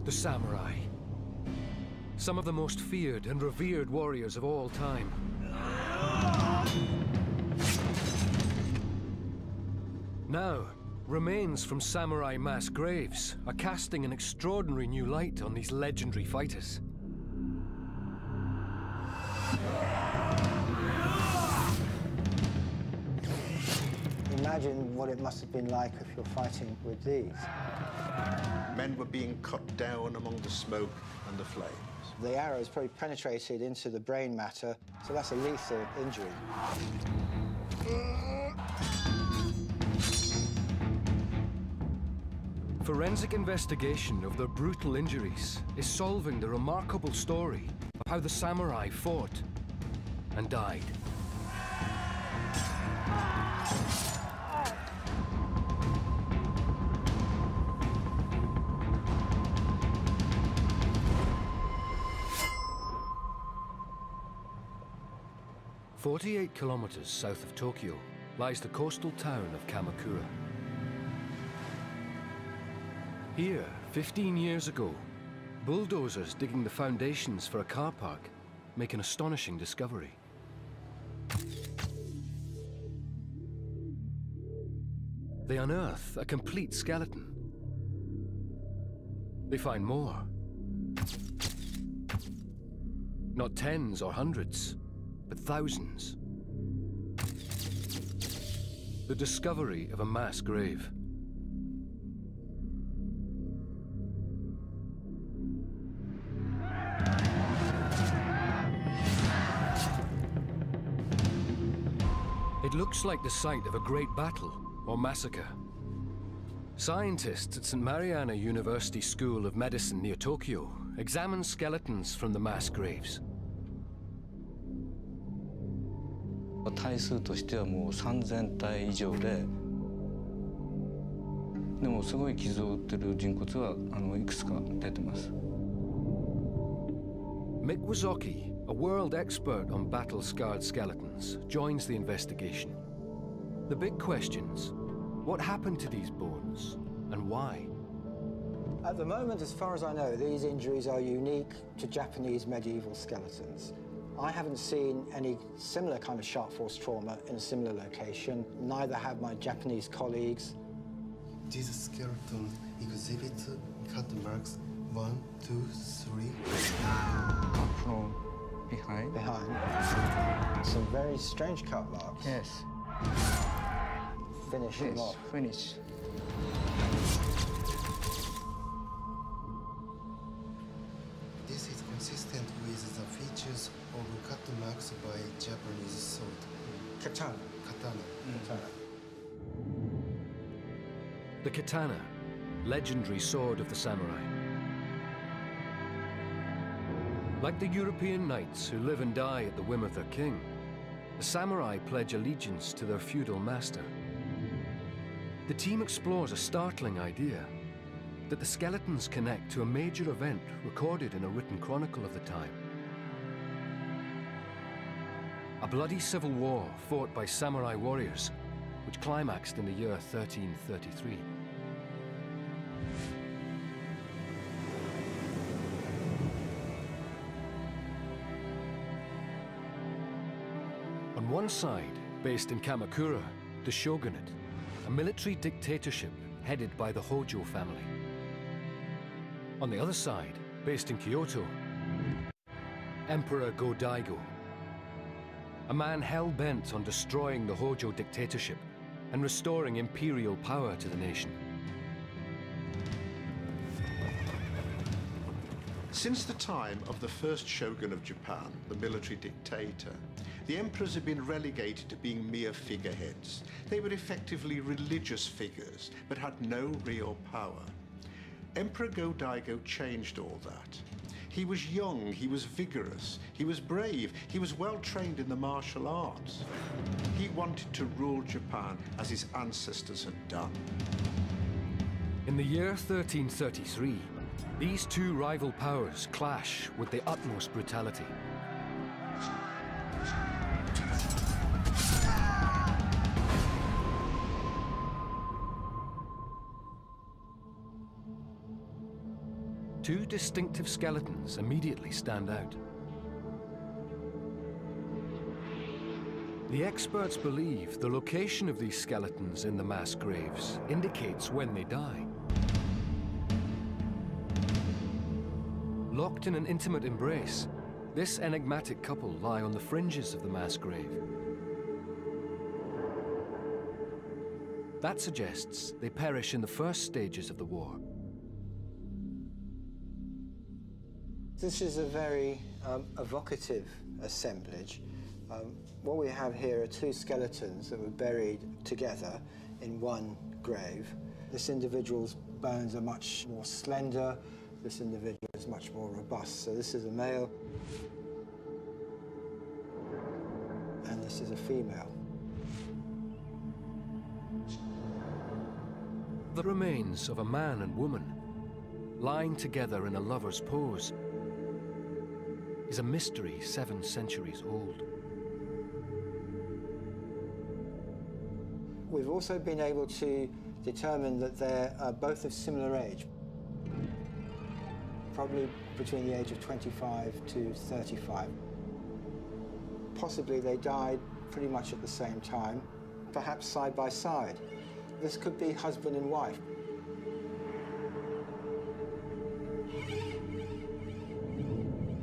The samurai. Some of the most feared and revered warriors of all time. Now, remains from samurai mass graves are casting an extraordinary new light on these legendary fighters. Imagine what it must have been like if you're fighting with these. Men were being cut down among the smoke and the flames. The arrows probably penetrated into the brain matter, so that's a lethal injury. Forensic investigation of their brutal injuries is solving the remarkable story of how the samurai fought and died. "48 kilometers south of Tokyo lies the coastal town of Kamakura. Here, 15 years ago, bulldozers digging the foundations for a car park make an astonishing discovery. They unearth a complete skeleton. They find more. Not tens or hundreds, but thousands. The discovery of a mass grave. It looks like the site of a great battle or massacre. Scientists at St. Mariana University School of Medicine near Tokyo examine skeletons from the mass graves. 体数としてはもう3000体以上で、でもすごい傷を負ってる人骨はいくつか出てます。Mick Wazocki, a world expert on battle-scarred skeletons, joins the investigation. The big questions: what happened to these bones and why? At the moment, as far as I know, these injuries are unique to Japanese medieval skeletons. I haven't seen any similar kind of sharp force trauma in a similar location. Neither have my Japanese colleagues. This skeleton exhibits cut marks 1, 2, 3. From behind? Behind. Some very strange cut marks. Yes. Finish them off. Finish. This is consistent with the features of cut marks by Japanese sword. Katana. Katana. Katana. The katana, legendary sword of the samurai. Like the European knights who live and die at the whim of their king, the samurai pledge allegiance to their feudal master. The team explores a startling idea, that the skeletons connect to a major event recorded in a written chronicle of the time. A bloody civil war fought by samurai warriors, which climaxed in the year 1333. On one side, based in Kamakura, the shogunate, a military dictatorship headed by the Hojo family. On the other side, based in Kyoto, Emperor Go-Daigo, a man hell-bent on destroying the Hojo dictatorship and restoring imperial power to the nation. Since the time of the first shogun of Japan, the military dictator, the emperors had been relegated to being mere figureheads. They were effectively religious figures, but had no real power. Emperor Go-Daigo changed all that. He was young, he was vigorous, he was brave, he was well trained in the martial arts. He wanted to rule Japan as his ancestors had done. In the year 1333, these two rival powers clash with the utmost brutality. Two distinctive skeletons immediately stand out. The experts believe the location of these skeletons in the mass graves indicates when they die. Locked in an intimate embrace, this enigmatic couple lie on the fringes of the mass grave. That suggests they perish in the first stages of the war. This is a very evocative assemblage. What we have here are two skeletons that were buried together in one grave. This individual's bones are much more slender. This individual is much more robust. So this is a male, and this is a female. The remains of a man and woman lying together in a lover's pose is a mystery 7 centuries old. We've also been able to determine that they're both of similar age, probably between the age of 25 to 35. Possibly they died pretty much at the same time, perhaps side by side. This could be husband and wife.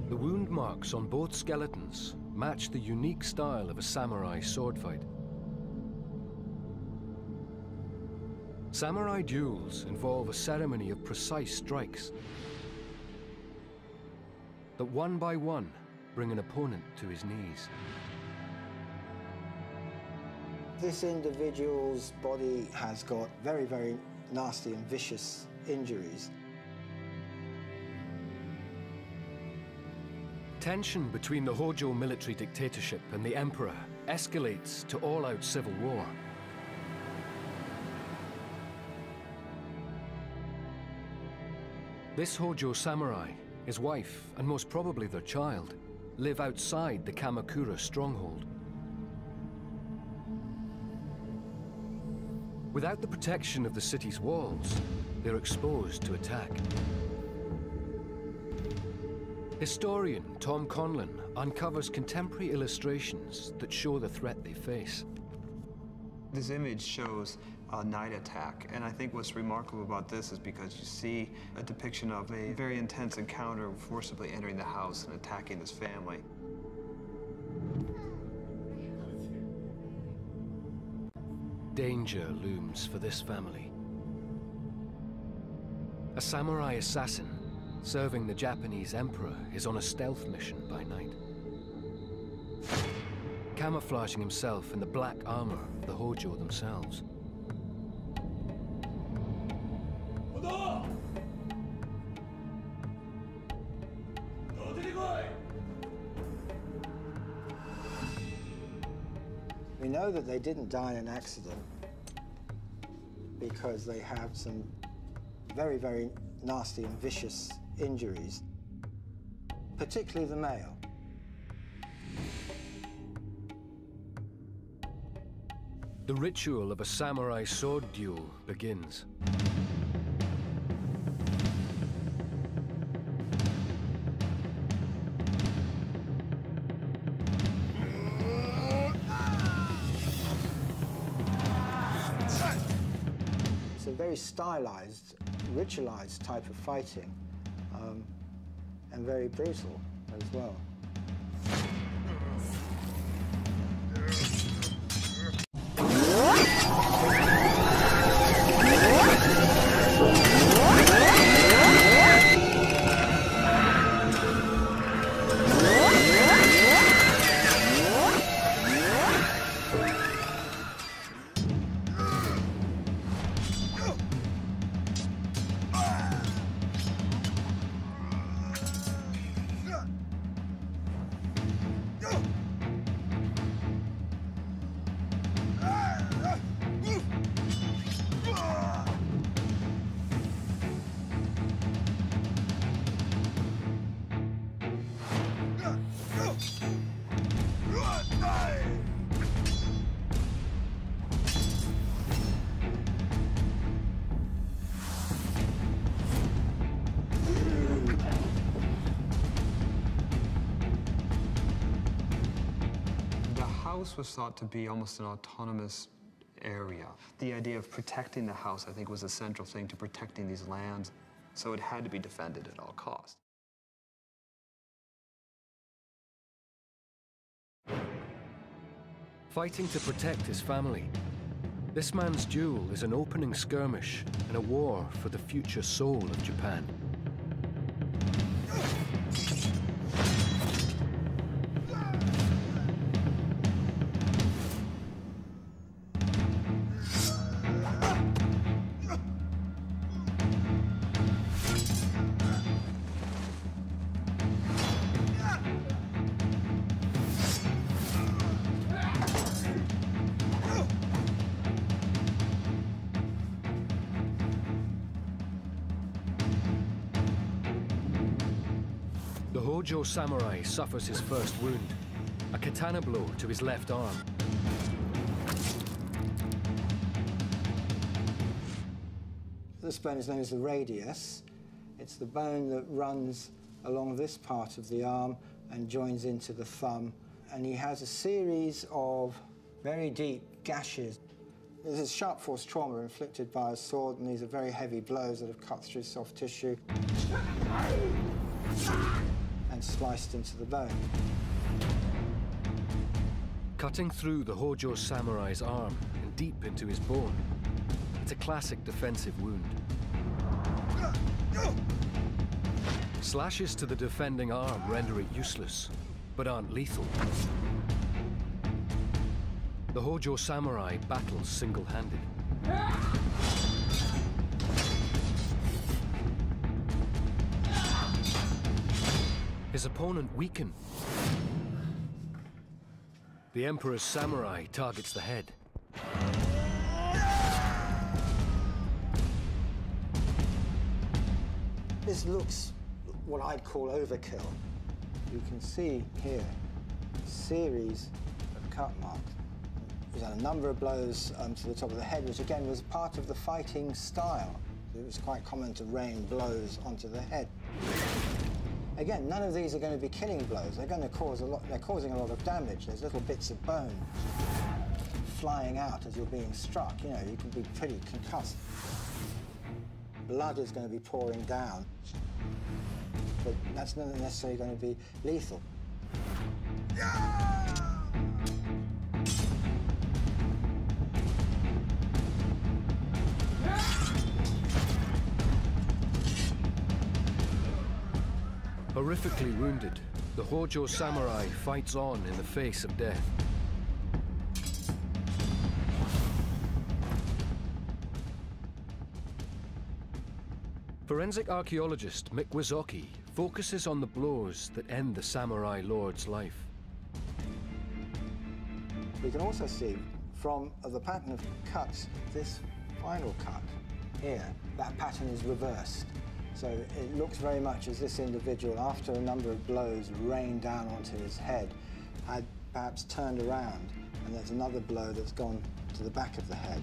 The wound marks on both skeletons match the unique style of a samurai sword fight. Samurai duels involve a ceremony of precise strikes that one by one bring an opponent to his knees. This individual's body has got very, very nasty and vicious injuries. Tension between the Hojo military dictatorship and the emperor escalates to all-out civil war. This Hojo samurai, his wife, and most probably their child, live outside the Kamakura stronghold. Without the protection of the city's walls, they're exposed to attack. Historian Tom Conlon uncovers contemporary illustrations that show the threat they face. This image shows a night attack, and I think what's remarkable about this is because you see a depiction of a very intense encounter forcibly entering the house and attacking this family. Danger looms for this family. A samurai assassin serving the Japanese emperor is on a stealth mission by night, camouflaging himself in the black armor of the Hojo themselves. We know that they didn't die in an accident because they have some very, very nasty and vicious injuries, particularly the male. The ritual of a samurai sword duel begins. It's a very stylized, ritualized type of fighting, and very brutal as well. house was thought to be almost an autonomous area. The idea of protecting the house, I think, was a central thing to protecting these lands, so it had to be defended at all costs. Fighting to protect his family, this man's duel is an opening skirmish in a war for the future soul of Japan. The Hojo samurai suffers his first wound, a katana blow to his left arm. This bone is known as the radius. It's the bone that runs along this part of the arm and joins into the thumb. And he has a series of very deep gashes. This is sharp force trauma inflicted by a sword, and these are very heavy blows that have cut through soft tissue and spliced into the bone. Cutting through the Hojo samurai's arm and deep into his bone. It's a classic defensive wound. Slashes to the defending arm render it useless, but aren't lethal. The Hojo samurai battles single-handed. His opponent weakened. The Emperor's samurai targets the head. This looks what I'd call overkill. You can see here a series of cut marks. He's had a number of blows to the top of the head, which again was part of the fighting style. It was quite common to rain blows onto the head. Again, none of these are going to be killing blows. They're going to cause a lot. They're causing a lot of damage. There's little bits of bone flying out as you're being struck. You know, you can be pretty concussed. Blood is going to be pouring down, but that's not necessarily going to be lethal. Horrifically wounded, the Hojo samurai fights on in the face of death. Forensic archaeologist Mick Wazocki focuses on the blows that end the samurai lord's life. We can also see from the pattern of cuts, this final cut here, that pattern is reversed. So it looks very much as this individual, after a number of blows rained down onto his head, had perhaps turned around, and there's another blow that's gone to the back of the head.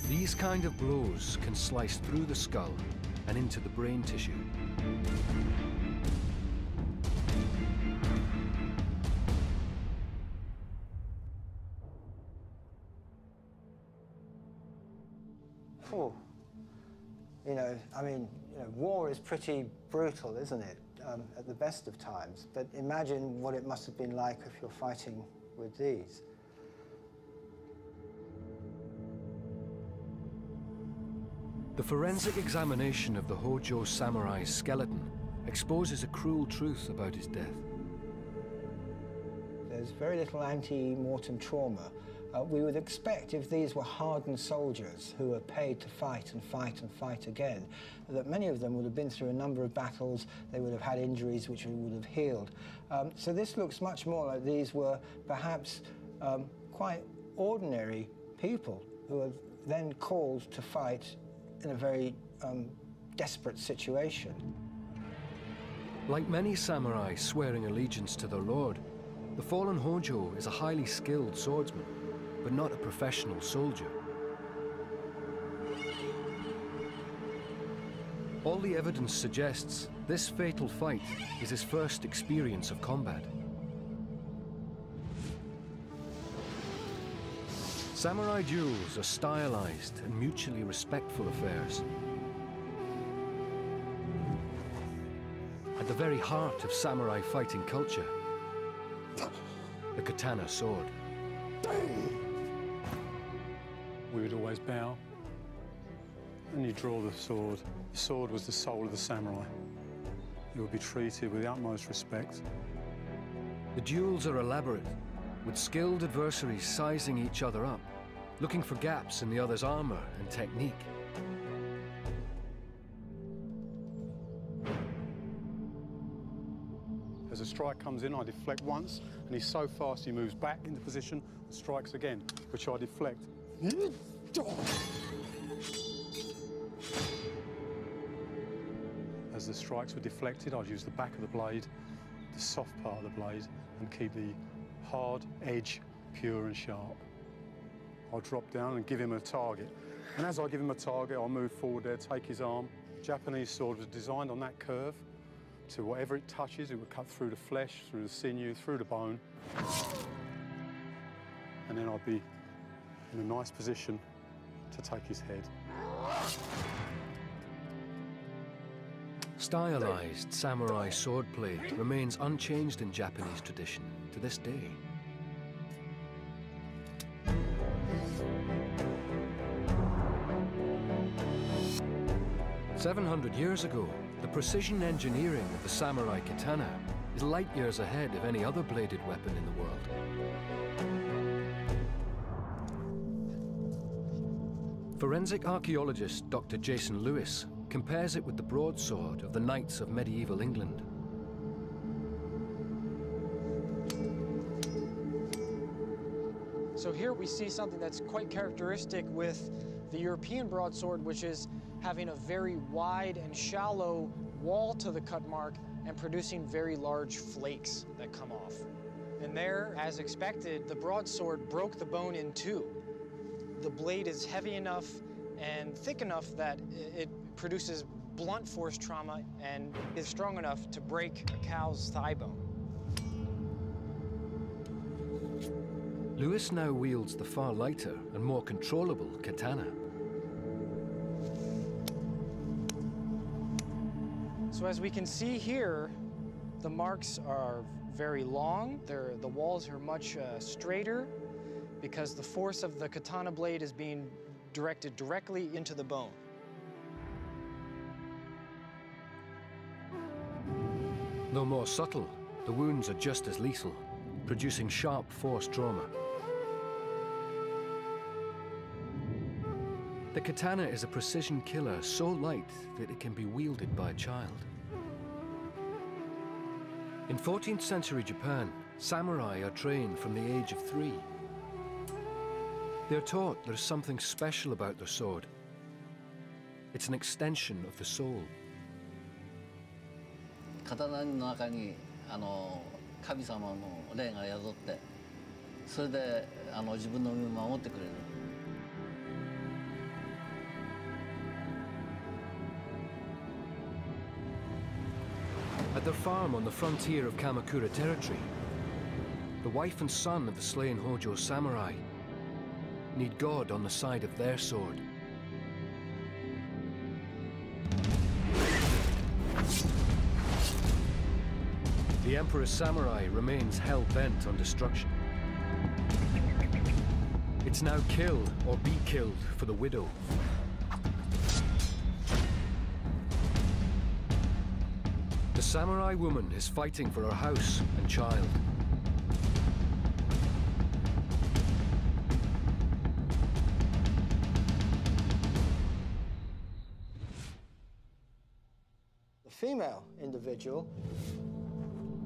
These kind of blows can slice through the skull and into the brain tissue. Oh, you know, I mean, war is pretty brutal, isn't it, at the best of times? But imagine what it must have been like if you're fighting with these. The forensic examination of the Hojo samurai's skeleton exposes a cruel truth about his death. There's very little ante-mortem trauma. We would expect, if these were hardened soldiers who were paid to fight and fight and fight again, that many of them would have been through a number of battles, they would have had injuries which would have healed. So this looks much more like these were perhaps quite ordinary people who were then called to fight in a very desperate situation. Like many samurai swearing allegiance to their lord, the fallen Hojo is a highly skilled swordsman, but not a professional soldier. All the evidence suggests this fatal fight is his first experience of combat. Samurai duels are stylized and mutually respectful affairs. At the very heart of samurai fighting culture, the katana sword. We would always bow, and you draw the sword. The sword was the soul of the samurai. It would be treated with the utmost respect. The duels are elaborate, with skilled adversaries sizing each other up, looking for gaps in the other's armor and technique. As a strike comes in, I deflect once, and he's so fast he moves back into position and strikes again, which I deflect. As the strikes were deflected, I'd use the back of the blade, the soft part of the blade, and keep the hard edge pure and sharp. I'll drop down and give him a target. And as I give him a target, I'll move forward there, take his arm. Japanese sword was designed on that curve, to whatever it touches, it would cut through the flesh, through the sinew, through the bone. And then I'd be in a nice position to take his head. Stylized samurai swordplay remains unchanged in Japanese tradition to this day. "700 years ago, the precision engineering of the samurai katana is light years ahead of any other bladed weapon in the world. Forensic archaeologist Dr. Jason Lewis compares it with the broadsword of the knights of medieval England. So here we see something that's quite characteristic with the European broadsword, which is having a very wide and shallow wall to the cut mark and producing very large flakes that come off. And there, as expected, the broadsword broke the bone in two. The blade is heavy enough and thick enough that it produces blunt force trauma and is strong enough to break a cow's thigh bone. Lewis now wields the far lighter and more controllable katana. So as we can see here, the marks are very long. The walls are much straighter because the force of the katana blade is being directed directly into the bone. Though more subtle, the wounds are just as lethal, producing sharp force trauma. The katana is a precision killer so light that it can be wielded by a child. In 14th century Japan, samurai are trained from the age of 3. They're taught there's something special about their sword. It's an extension of the soul. 刀の中に神様の霊が宿って、それで自分の身を守ってくれる。At their farm on the frontier of Kamakura territory, the wife and son of the slain Hojo samurai need God on the side of their sword. The Emperor's samurai remains hell-bent on destruction. It's now kill or be killed for the widow. The samurai woman is fighting for her house and child. The female individual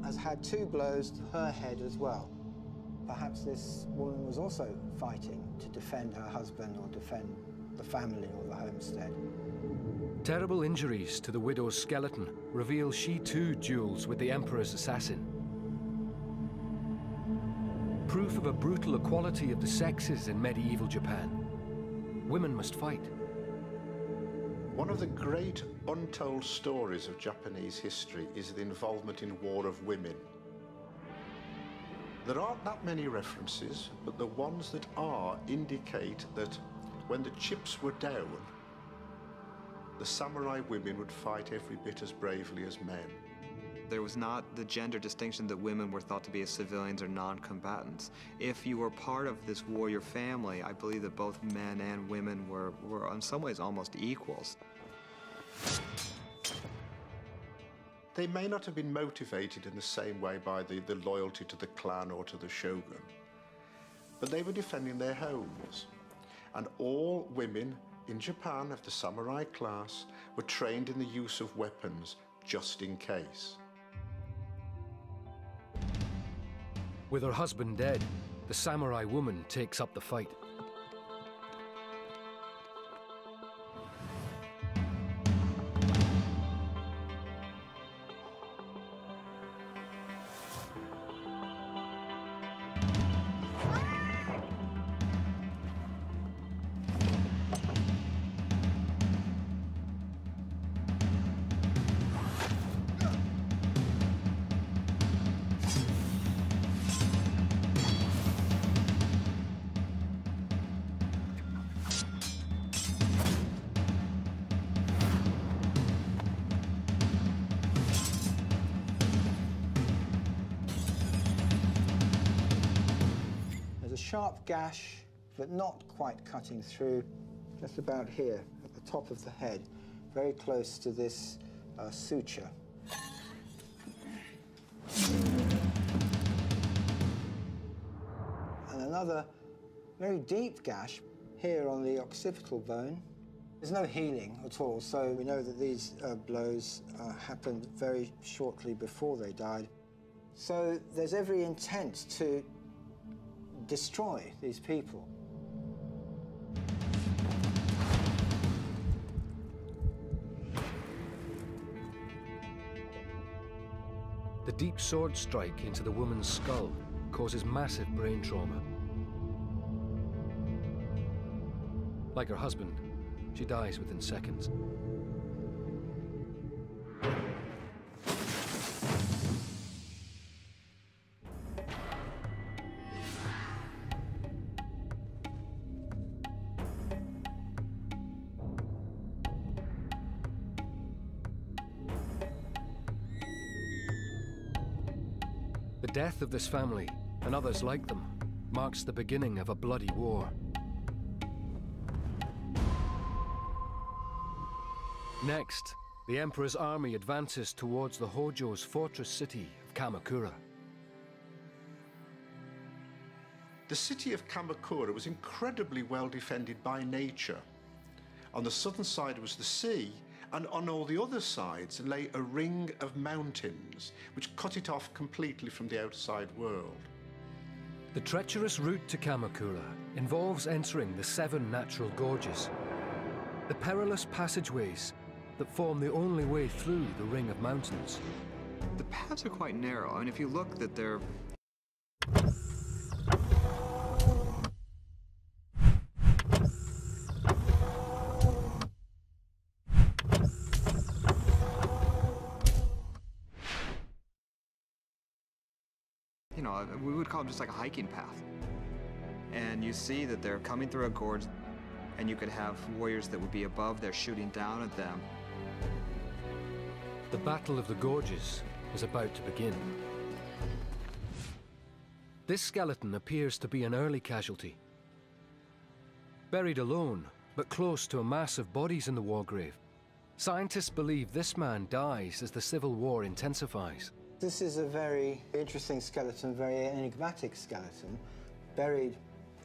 has had 2 blows to her head as well. Perhaps this woman was also fighting to defend her husband or defend the family or the homestead. Terrible injuries to the widow's skeleton reveal she too duels with the Emperor's assassin. proof of a brutal equality of the sexes in medieval Japan. Women must fight. One of the great untold stories of Japanese history is the involvement in war of women. There aren't that many references, but the ones that are indicate that when the chips were down, the samurai women would fight every bit as bravely as men. There was not the gender distinction that women were thought to be as civilians or non-combatants. If you were part of this warrior family, I believe that both men and women were in some ways almost equals. They may not have been motivated in the same way by the loyalty to the clan or to the shogun, but they were defending their homes. And all women in Japan of the samurai class were trained in the use of weapons just in case. With her husband dead, the samurai woman takes up the fight. Sharp gash, but not quite cutting through, just about here, at the top of the head, very close to this suture. And another very deep gash here on the occipital bone. There's no healing at all, so we know that these blows happened very shortly before they died. So there's every intent to destroy these people. The deep sword strike into the woman's skull causes massive brain trauma. Like her husband, she dies within seconds. The death of this family, and others like them, marks the beginning of a bloody war. Next, the Emperor's army advances towards the Hojo's fortress city of Kamakura. The city of Kamakura was incredibly well defended by nature. On the southern side was the sea, and on all the other sides lay a ring of mountains, which cut it off completely from the outside world. The treacherous route to Kamakura involves entering the 7 natural gorges, the perilous passageways that form the only way through the ring of mountains. The paths are quite narrow. I mean, if you look that they're we would call it just like a hiking path. And you see that they're coming through a gorge, and you could have warriors that would be above there shooting down at them. The Battle of the Gorges is about to begin. This skeleton appears to be an early casualty. Buried alone, but close to a mass of bodies in the war grave, scientists believe this man dies as the civil war intensifies. This is a very interesting skeleton, very enigmatic skeleton, buried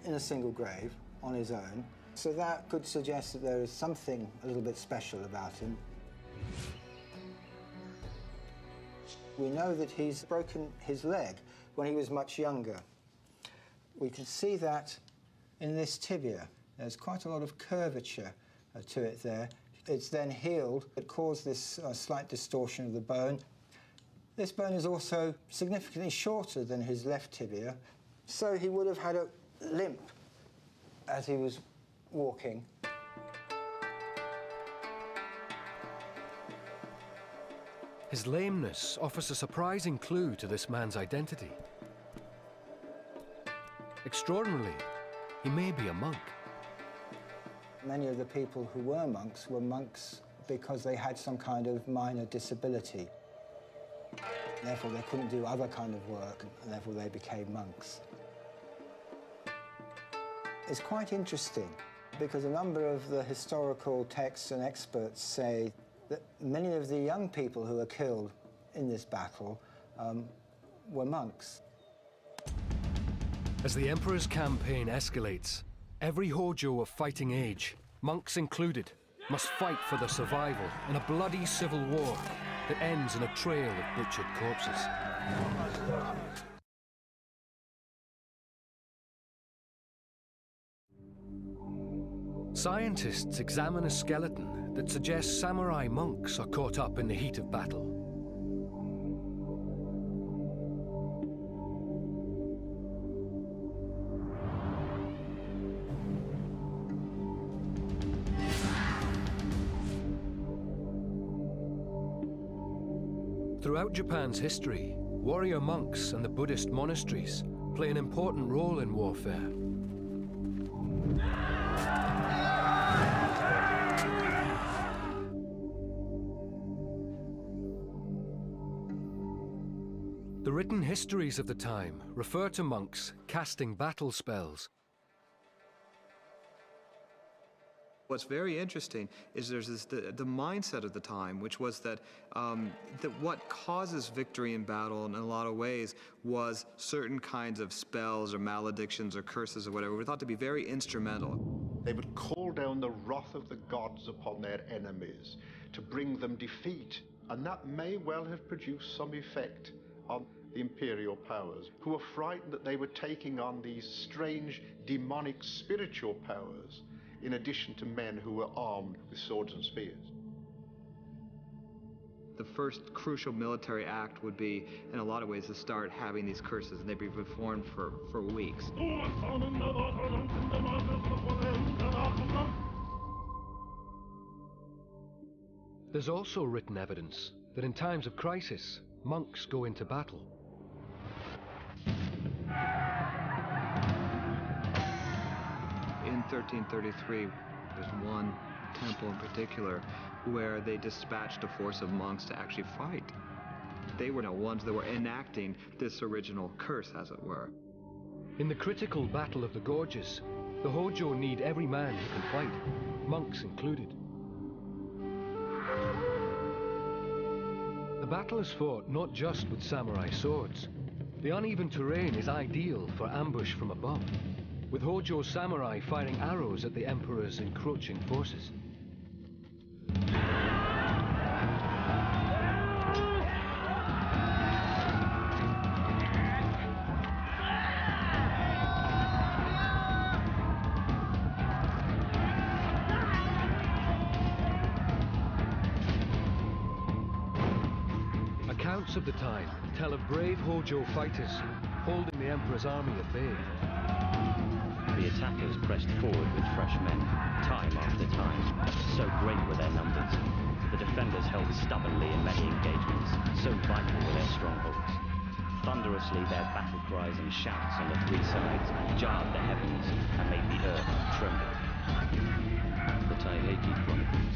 in a single grave on his own. So that could suggest that there is something a little bit special about him. We know that he's broken his leg when he was much younger. We can see that in this tibia. There's quite a lot of curvature to it there. It's then healed. It caused this slight distortion of the bone. This bone is also significantly shorter than his left tibia, So he would have had a limp as he was walking. His lameness offers a surprising clue to this man's identity. Extraordinarily, he may be a monk. Many of the people who were monks because they had some kind of minor disability. Therefore, they couldn't do other kind of work, and therefore they became monks. It's quite interesting because a number of the historical texts and experts say that many of the young people who were killed in this battle were monks. As the Emperor's campaign escalates, every Hojo of fighting age, monks included, must fight for their survival in a bloody civil war that ends in a trail of butchered corpses. Scientists examine a skeleton that suggests samurai monks are caught up in the heat of battle. Throughout Japan's history, warrior monks and the Buddhist monasteries play an important role in warfare. The written histories of the time refer to monks casting battle spells. What's very interesting is there's the mindset of the time, which was that what causes victory in battle in a lot of ways was certain kinds of spells or maledictions or curses or whatever were thought to be very instrumental. They would call down the wrath of the gods upon their enemies to bring them defeat, and that may well have produced some effect on the imperial powers, who were frightened that they were taking on these strange demonic spiritual powers in addition to men who were armed with swords and spears. The first crucial military act would be, in a lot of ways, to start having these curses, and they'd be performed for weeks. There's also written evidence that in times of crisis, monks go into battle. In 1333, there's one temple in particular where they dispatched a force of monks to actually fight. They were the ones that were enacting this original curse, as it were. In the critical Battle of the Gorges, the Hojo need every man who can fight, monks included. The battle is fought not just with samurai swords. The uneven terrain is ideal for ambush from above, with Hojo samurai firing arrows at the Emperor's encroaching forces. Accounts of the time tell of brave Hojo fighters holding the Emperor's army at bay. The attackers pressed forward with fresh men, time after time. So great were their numbers. The defenders held stubbornly in many engagements, so vital were their strongholds. Thunderously their battle cries and shouts on the three sides jarred the heavens and made the earth tremble. The Taiheki Chronicles.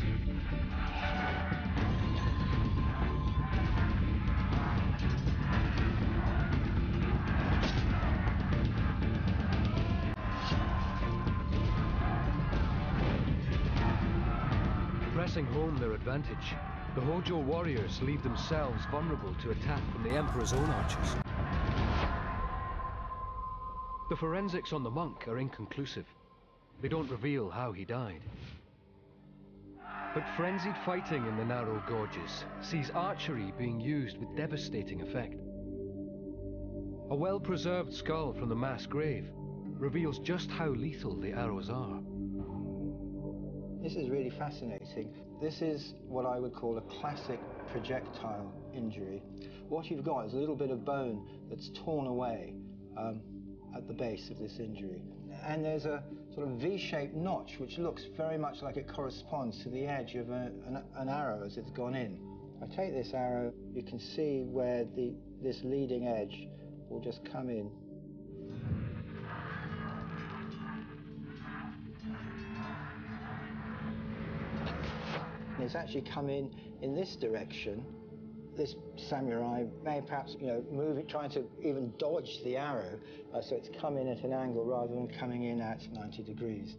Pressing home their advantage, the Hojo warriors leave themselves vulnerable to attack from the Emperor's own archers. The forensics on the monk are inconclusive. They don't reveal how he died. But frenzied fighting in the narrow gorges sees archery being used with devastating effect. A well-preserved skull from the mass grave reveals just how lethal the arrows are. This is really fascinating. This is what I would call a classic projectile injury. What you've got is a little bit of bone that's torn away. at the base of this injury. And there's a sort of V-shaped notch which looks very much like it corresponds to the edge of an arrow as it's gone in. If I take this arrow, you can see where this leading edge will just come in. And it's actually come in this direction. This samurai may perhaps, move it, trying to even dodge the arrow, so it's come in at an angle rather than coming in at 90 degrees.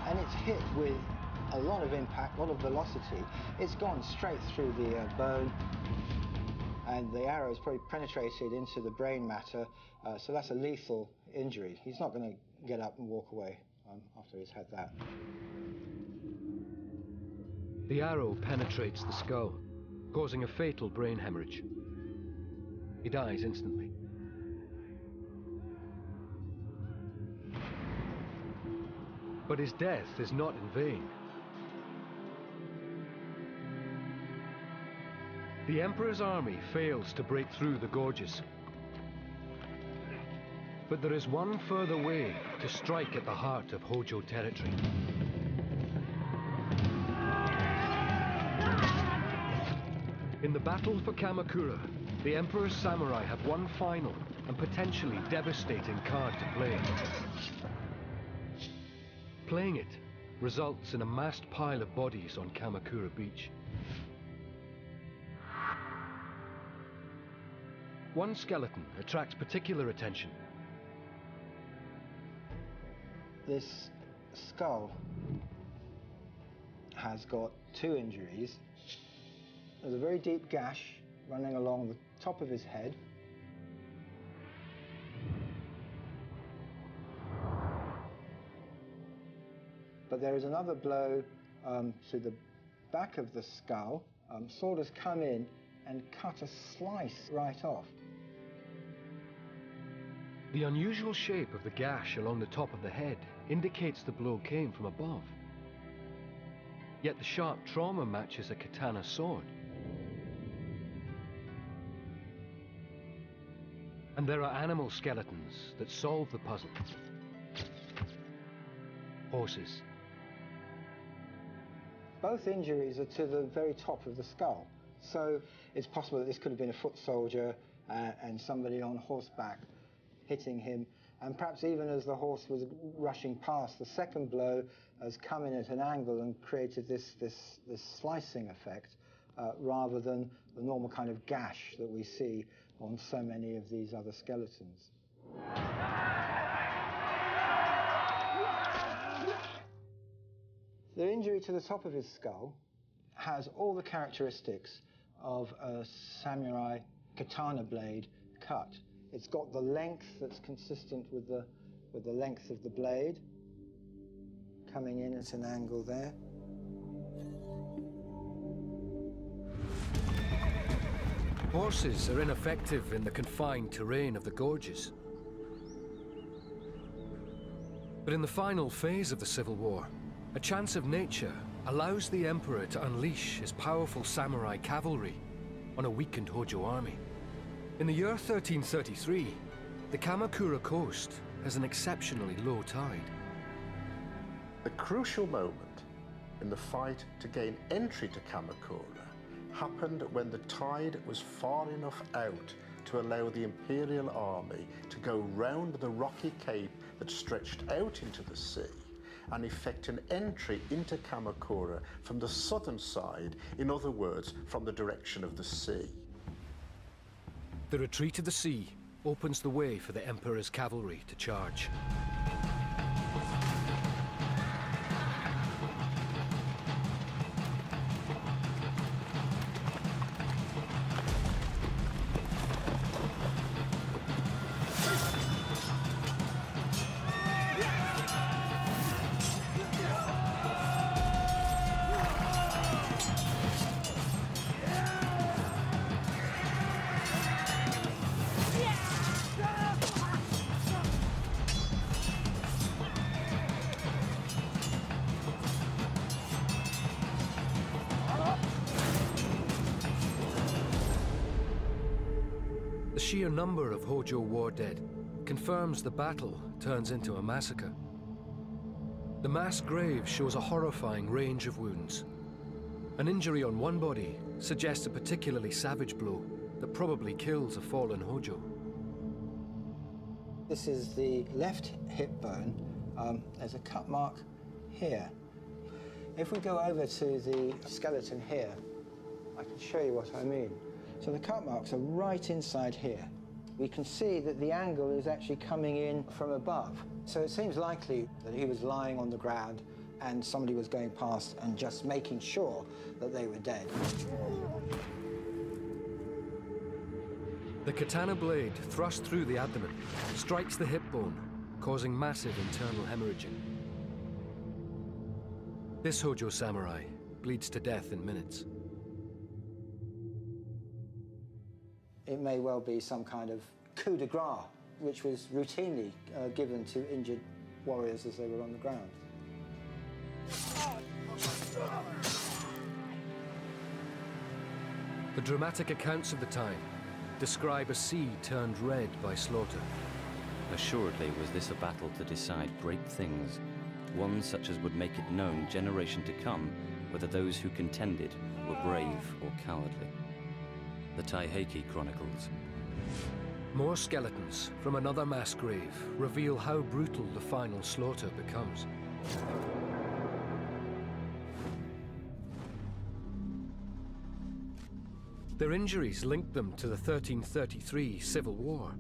And it's hit with a lot of impact, a lot of velocity. It's gone straight through the bone, and the arrow has probably penetrated into the brain matter, so that's a lethal injury. He's not going to get up and walk away after he's had that. The arrow penetrates the skull, causing a fatal brain hemorrhage. He dies instantly. But his death is not in vain. The Emperor's army fails to break through the gorges. But there is one further way to strike at the heart of Hojo territory. In the battle for Kamakura, the Emperor's samurai have one final and potentially devastating card to play. Playing it results in a massed pile of bodies on Kamakura Beach. One skeleton attracts particular attention. This skull has got two injuries. There's a very deep gash running along the top of his head. But there is another blow to the back of the skull. Sword has come in and cut a slice right off. The unusual shape of the gash along the top of the head indicates the blow came from above. Yet the sharp trauma matches a katana sword. And there are animal skeletons that solve the puzzle. Horses. Both injuries are to the very top of the skull. So it's possible that this could have been a foot soldier and somebody on horseback hitting him, and perhaps even as the horse was rushing past, the second blow has come in at an angle and created this slicing effect, rather than the normal kind of gash that we see on so many of these other skeletons. The injury to the top of his skull has all the characteristics of a samurai katana blade cut. It's got the length that's consistent with the length of the blade, coming in at an angle there. Horses are ineffective in the confined terrain of the gorges. But in the final phase of the Civil War, a chance of nature allows the Emperor to unleash his powerful samurai cavalry on a weakened Hojo army. In the year 1333, the Kamakura coast has an exceptionally low tide. The crucial moment in the fight to gain entry to Kamakura happened when the tide was far enough out to allow the Imperial army to go round the rocky cape that stretched out into the sea and effect an entry into Kamakura from the southern side, in other words, from the direction of the sea. The retreat to the sea opens the way for the Emperor's cavalry to charge. The sheer number of Hojo war dead confirms the battle turns into a massacre. The mass grave shows a horrifying range of wounds. An injury on one body suggests a particularly savage blow that probably kills a fallen Hojo. This is the left hip bone. There's a cut mark here. If we go over to the skeleton here, I can show you what I mean. So the cut marks are right inside here. We can see that the angle is actually coming in from above. So it seems likely that he was lying on the ground and somebody was going past and just making sure that they were dead. The katana blade, thrust through the abdomen, strikes the hip bone, causing massive internal hemorrhaging. This Hojo samurai bleeds to death in minutes. It may well be some kind of coup de grace, which was routinely given to injured warriors as they were on the ground. The dramatic accounts of the time describe a sea turned red by slaughter. Assuredly was this a battle to decide great things, one such as would make it known generation to come whether those who contended were brave or cowardly. The Taiheki Chronicles. More skeletons from another mass grave reveal how brutal the final slaughter becomes. Their injuries linked them to the 1333 Civil War,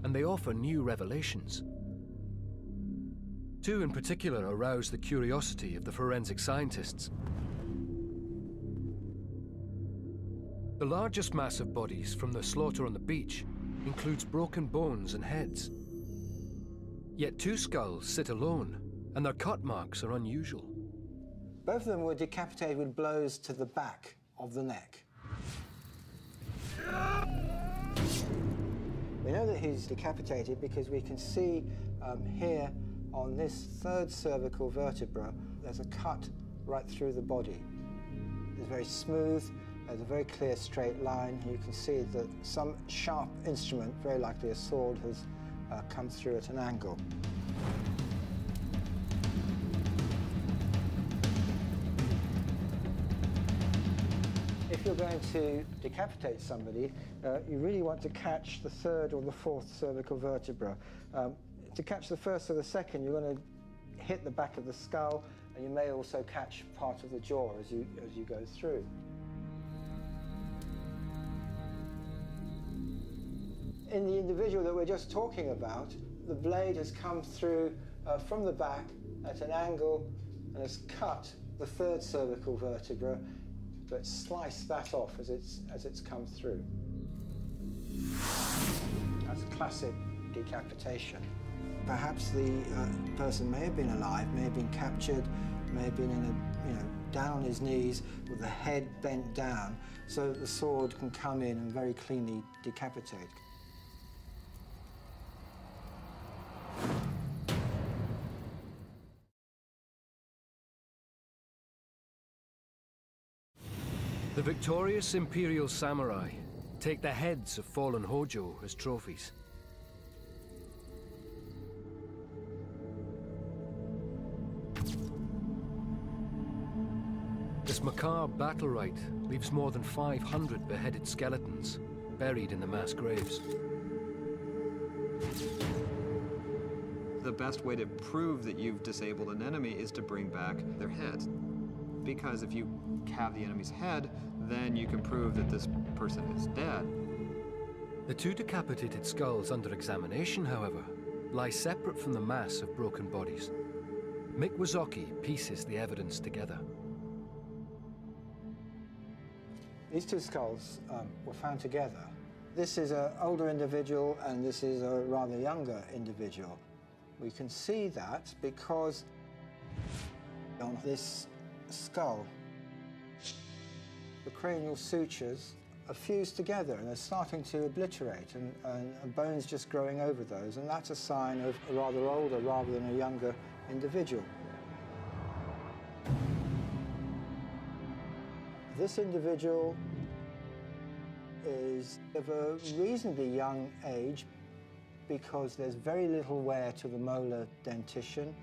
and they offer new revelations. Two in particular arouse the curiosity of the forensic scientists. The largest mass of bodies from the slaughter on the beach includes broken bones and heads. Yet two skulls sit alone, and their cut marks are unusual. Both of them were decapitated with blows to the back of the neck. We know that he's decapitated because we can see here on this third cervical vertebra, there's a cut right through the body. It's very smooth, there's a very clear straight line. You can see that some sharp instrument, very likely a sword, has come through at an angle. If you're going to decapitate somebody, you really want to catch the third or the fourth cervical vertebra. To catch the first or the second, you're going to hit the back of the skull, and you may also catch part of the jaw as you go through. In the individual that we're just talking about, the blade has come through from the back at an angle and has cut the third cervical vertebra, but sliced that off as it's come through. That's classic decapitation. Perhaps the person may have been alive, may have been captured, may have been down on his knees with the head bent down, so that the sword can come in and very cleanly decapitate. The victorious imperial samurai take the heads of fallen Hojo as trophies. This macabre battle rite leaves more than 500 beheaded skeletons buried in the mass graves. The best way to prove that you've disabled an enemy is to bring back their head. Because if you have the enemy's head, then you can prove that this person is dead. The two decapitated skulls under examination, however, lie separate from the mass of broken bodies. Mick Wazoki pieces the evidence together. These two skulls were found together. This is an older individual and this is a rather younger individual. We can see that because on this skull, the cranial sutures are fused together and they're starting to obliterate, and bones just growing over those, and that's a sign of a rather older rather than a younger individual. This individual is of a reasonably young age because there's very little wear to the molar dentition,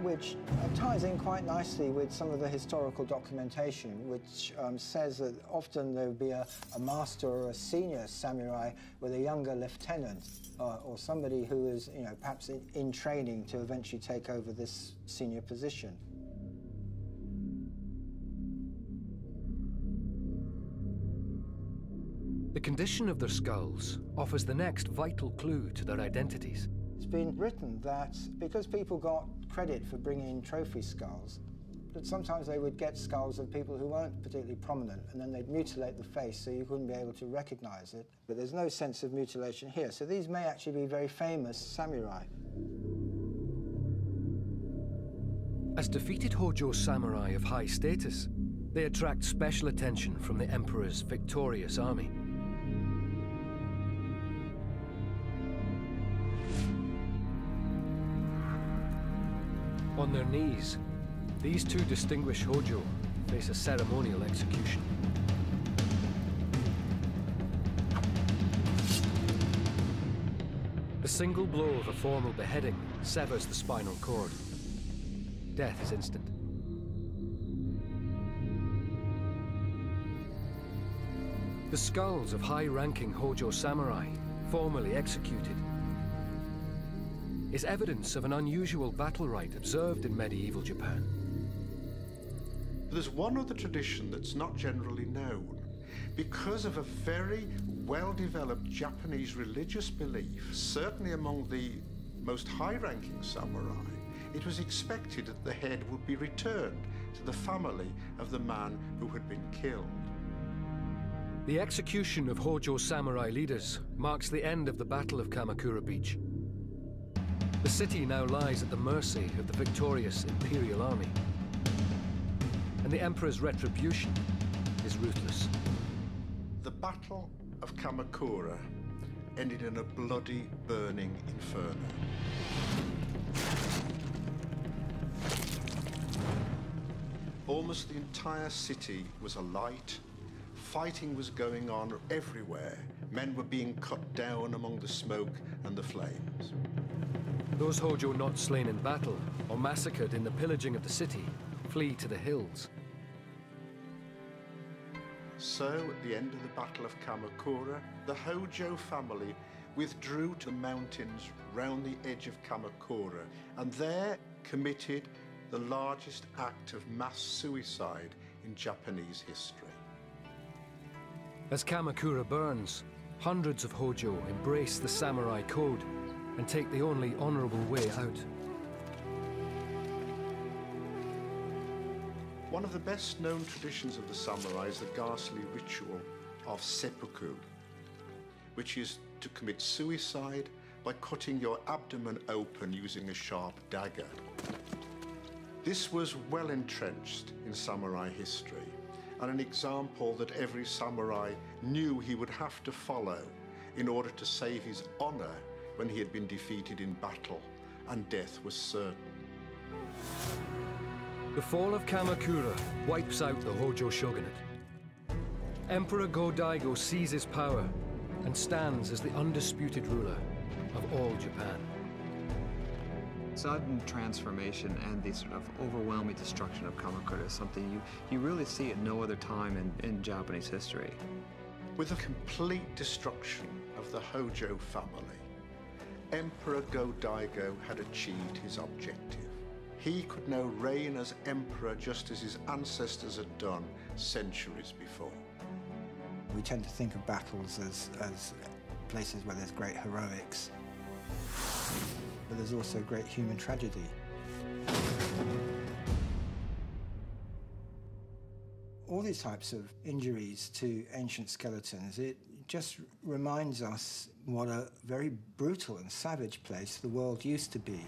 which ties in quite nicely with some of the historical documentation, which says that often there would be a master or a senior samurai with a younger lieutenant or somebody who is, perhaps in training to eventually take over this senior position. The condition of their skulls offers the next vital clue to their identities. It's been written that because people got credit for bringing in trophy skulls, that sometimes they would get skulls of people who weren't particularly prominent, and then they'd mutilate the face so you couldn't be able to recognize it. But there's no sense of mutilation here, so these may actually be very famous samurai. As defeated Hojo samurai of high status, they attract special attention from the emperor's victorious army. On their knees, these two distinguished Hojo face a ceremonial execution. The single blow of a formal beheading severs the spinal cord. Death is instant. The skulls of high-ranking Hojo samurai, formally executed, is evidence of an unusual battle rite observed in medieval Japan. There's one other tradition that's not generally known. Because of a very well-developed Japanese religious belief, certainly among the most high-ranking samurai, it was expected that the head would be returned to the family of the man who had been killed. The execution of Hojo samurai leaders marks the end of the Battle of Kamakura Beach. The city now lies at the mercy of the victorious imperial army, and the emperor's retribution is ruthless. The Battle of Kamakura ended in a bloody, burning inferno. Almost the entire city was alight. Fighting was going on everywhere. Men were being cut down among the smoke and the flames. Those Hojo not slain in battle or massacred in the pillaging of the city flee to the hills. So, at the end of the Battle of Kamakura, the Hojo family withdrew to the mountains round the edge of Kamakura, and there committed the largest act of mass suicide in Japanese history. As Kamakura burns, hundreds of Hojo embrace the samurai code and take the only honorable way out. One of the best-known traditions of the samurai is the ghastly ritual of seppuku, which is to commit suicide by cutting your abdomen open using a sharp dagger. This was well entrenched in samurai history, and an example that every samurai knew he would have to follow in order to save his honor when he had been defeated in battle and death was certain. The fall of Kamakura wipes out the Hojo shogunate. Emperor Go-Daigo seizes power and stands as the undisputed ruler of all Japan. Sudden transformation and the sort of overwhelming destruction of Kamakura is something you really see at no other time in Japanese history. With the complete destruction of the Hojo family, Emperor Go-Daigo had achieved his objective. He could now reign as emperor just as his ancestors had done centuries before. We tend to think of battles as places where there's great heroics, but there's also great human tragedy. All these types of injuries to ancient skeletons, it just reminds us what a very brutal and savage place the world used to be.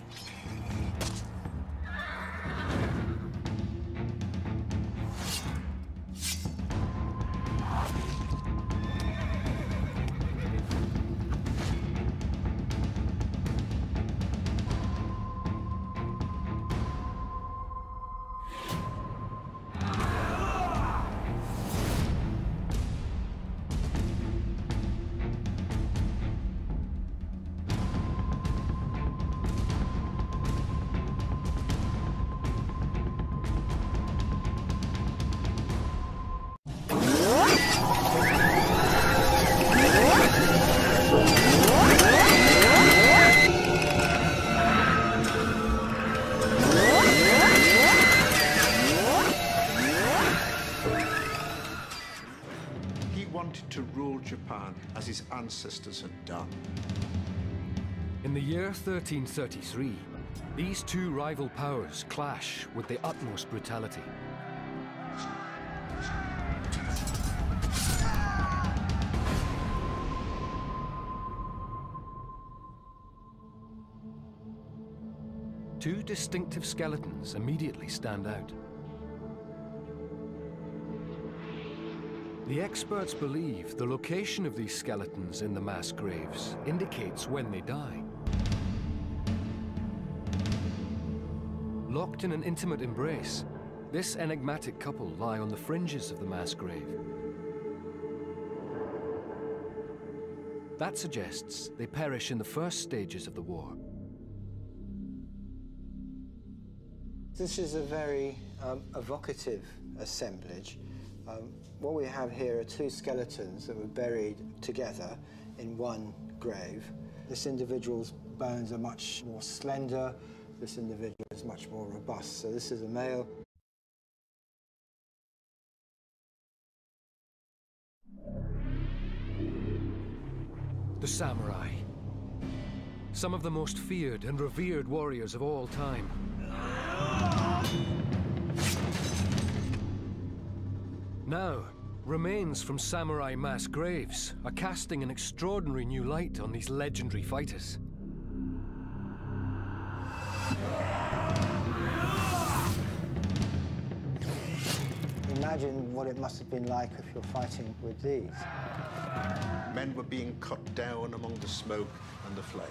wanted to rule Japan as his ancestors had done. In the year 1333, these two rival powers clash with the utmost brutality. Two distinctive skeletons immediately stand out. The experts believe the location of these skeletons in the mass graves indicates when they die. Locked in an intimate embrace, this enigmatic couple lie on the fringes of the mass grave. That suggests they perish in the first stages of the war. This is a very evocative assemblage. What we have here are two skeletons that were buried together in one grave. This individual's bones are much more slender. This individual is much more robust. So this is a male. The samurai. Some of the most feared and revered warriors of all time. Now, remains from samurai mass graves are casting an extraordinary new light on these legendary fighters. Imagine what it must have been like if you're fighting with these. Men were being cut down among the smoke and the flames.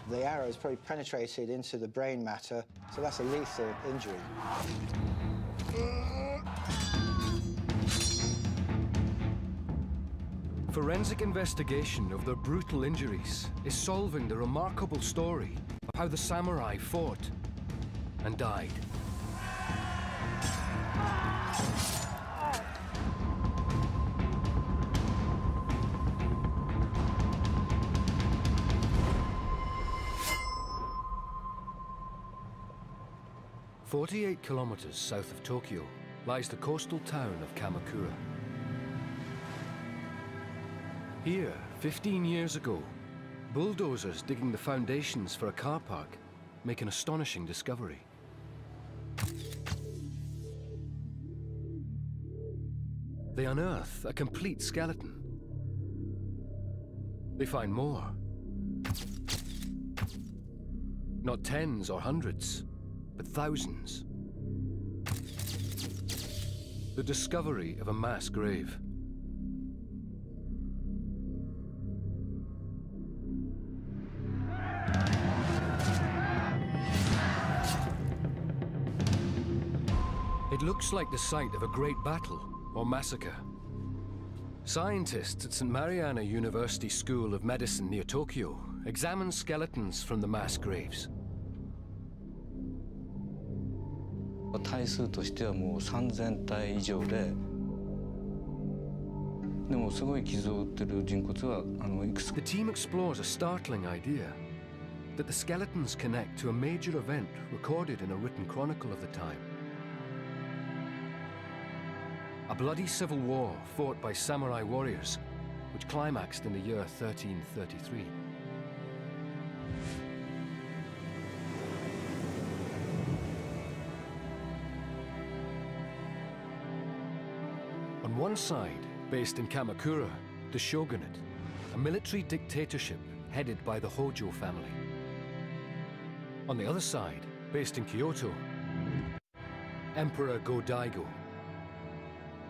The arrows probably penetrated into the brain matter, so that's a lethal injury. Forensic investigation of their brutal injuries is solving the remarkable story of how the samurai fought and died. "48 kilometers south of Tokyo lies the coastal town of Kamakura. Here, 15 years ago, bulldozers digging the foundations for a car park make an astonishing discovery. They unearth a complete skeleton. They find more. Not tens or hundreds, but thousands. The discovery of a mass grave. It looks like the site of a great battle or massacre. Scientists at St. Mariana University School of Medicine near Tokyo examine skeletons from the mass graves. 体数としてはもう3000体以上で、でもすごい傷を負ってる人骨はいくつか。 The team explores a startling idea that the skeletons connect to a major event recorded in a written chronicle of the time. A bloody civil war fought by samurai warriors, which climaxed in the year 1333. On one side, based in Kamakura, the shogunate, a military dictatorship headed by the Hojo family. On the other side, based in Kyoto, Emperor Go-Daigo,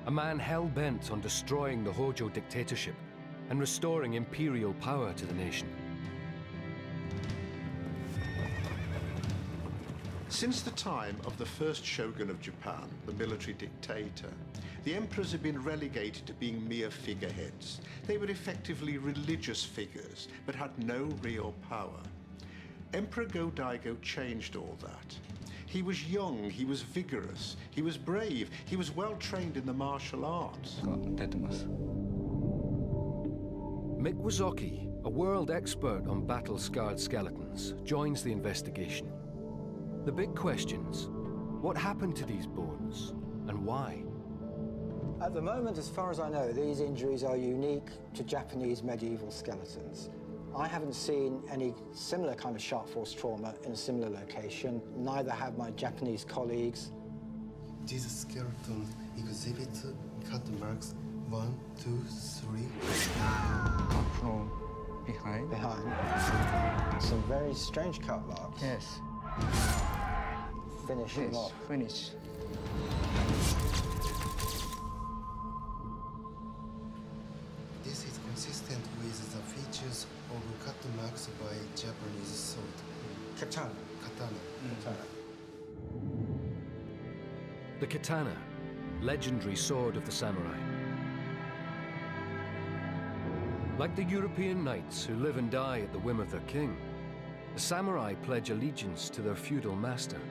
a man hell-bent on destroying the Hojo dictatorship and restoring imperial power to the nation. Since the time of the first shogun of Japan, the military dictator, the emperors had been relegated to being mere figureheads. They were effectively religious figures, but had no real power. Emperor Go-Daigo changed all that. He was young, he was vigorous, he was brave, he was well trained in the martial arts. Mick Wazoki, a world expert on battle-scarred skeletons, joins the investigation. The big questions: what happened to these bones and why? At the moment, as far as I know, these injuries are unique to Japanese medieval skeletons. I haven't seen any similar kind of sharp force trauma in a similar location. Neither have my Japanese colleagues. This skeleton exhibits cut marks 1, 2, 3. From behind? Behind. Some very strange cut marks. Yes. Finish them off. Finish. This is consistent with the features of cut marks by Japanese sword. Katana. Katana. Katana. The katana, legendary sword of the samurai. Like the European knights who live and die at the whim of their king, the samurai pledge allegiance to their feudal master.